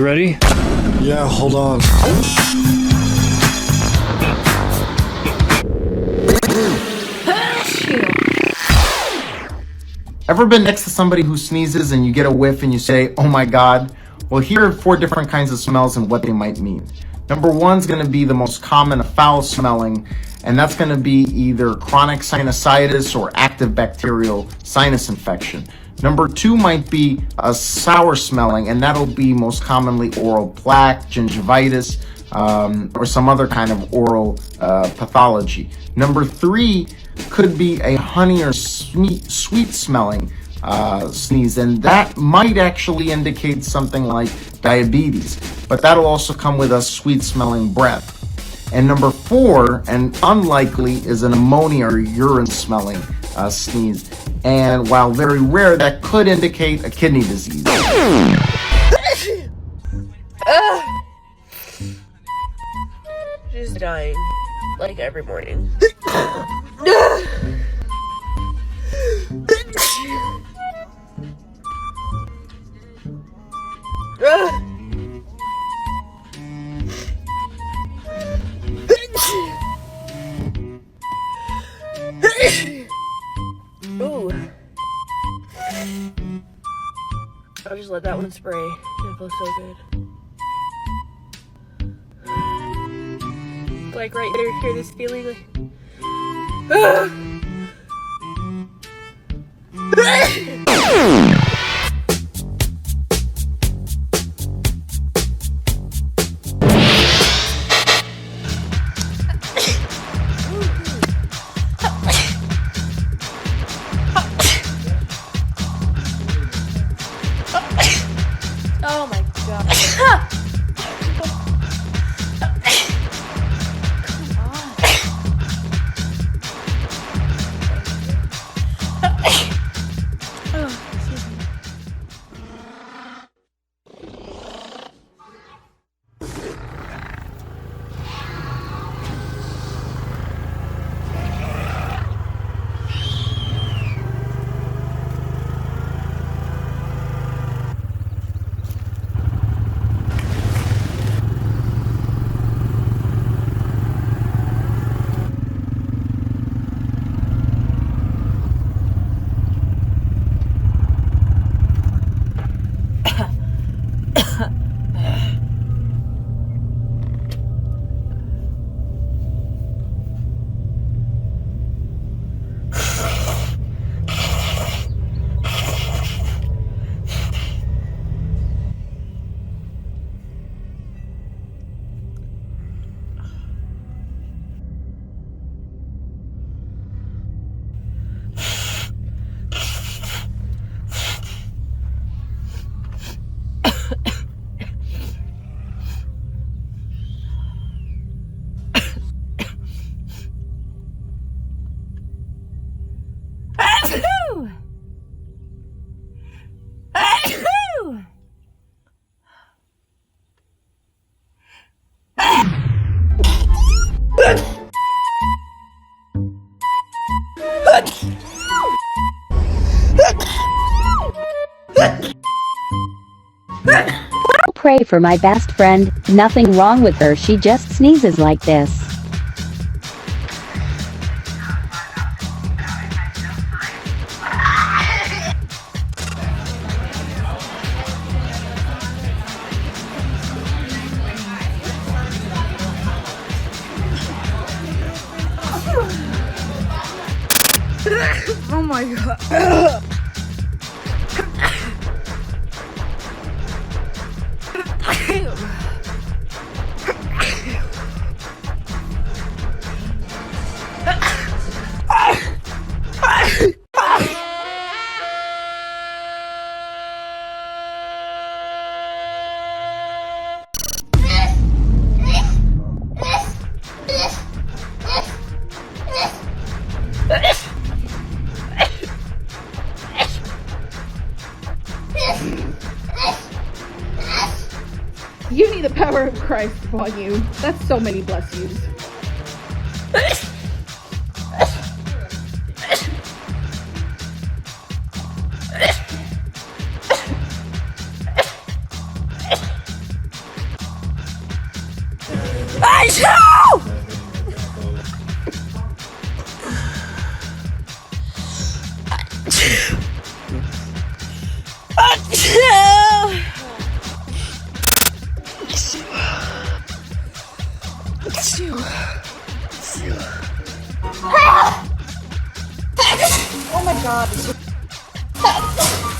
You ready? Yeah, hold on. Ever been next to somebody who sneezes and you get a whiff and you say, oh my God? Well, here are 4 different kinds of smells and what they might mean. Number 1 is going to be the most common, a foul smelling, and that's going to be either chronic sinusitis or active bacterial sinus infection. Number 2 might be a sour smelling, and that'll be most commonly oral plaque, gingivitis, or some other kind of oral pathology. Number 3 could be a honey or sweet smelling sneeze, and that might actually indicate something like diabetes, but that'll also come with a sweet smelling breath. And number 4, and unlikely, is an ammonia or urine smelling sneeze, and while very rare, that could indicate a kidney disease. She's dying, like every morning. Ooh. I'll just let that one spray. It feels so good. Like right there, hear this feeling like oh my god. Pray for my best friend, nothing wrong with her, she just sneezes like this. Oh my god. You need the power of Christ upon you. That's so many bless yous. Oh my god.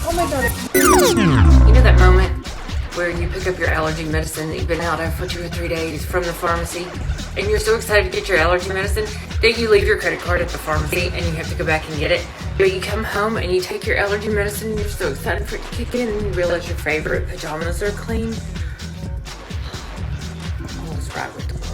Oh my god. You know that moment where you pick up your allergy medicine that you've been out of for 2 or 3 days from the pharmacy, and you're so excited to get your allergy medicine that you leave your credit card at the pharmacy and you have to go back and get it. But you come home and you take your allergy medicine and you're so excited for it to kick in and you realize your favorite pajamas are clean. All is right with the world.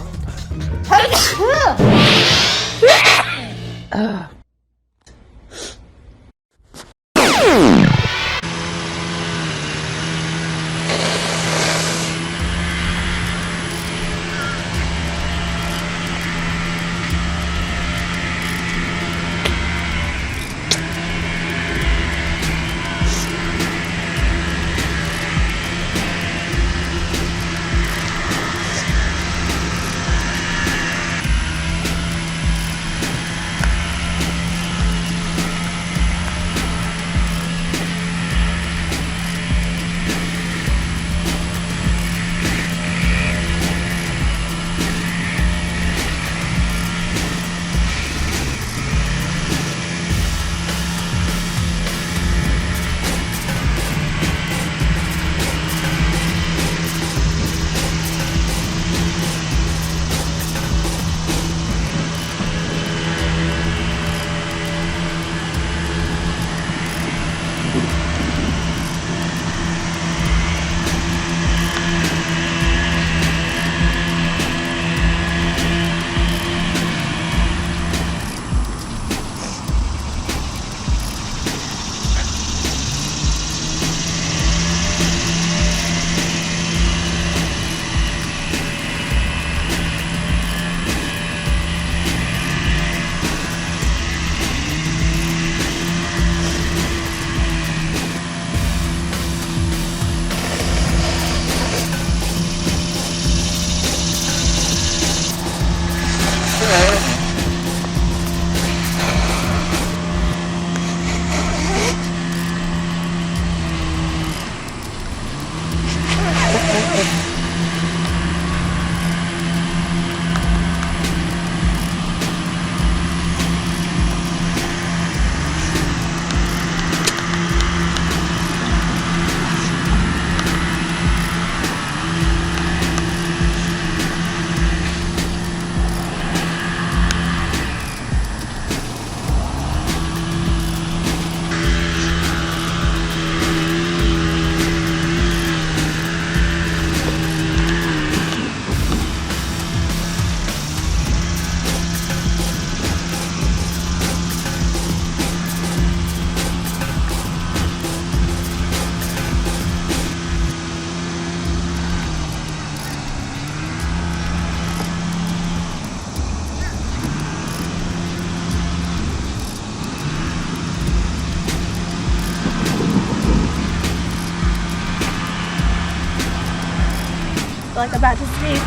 Like I'm about to sneeze.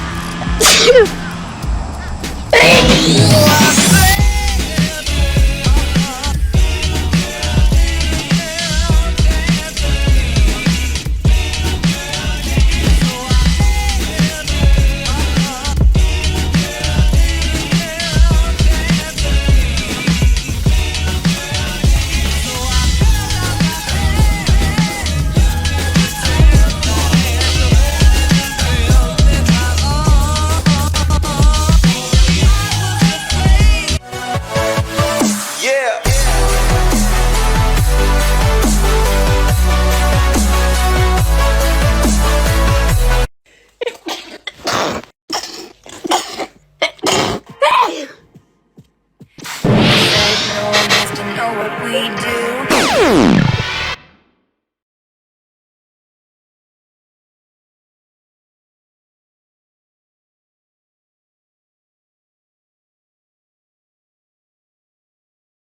No one has to know what we do.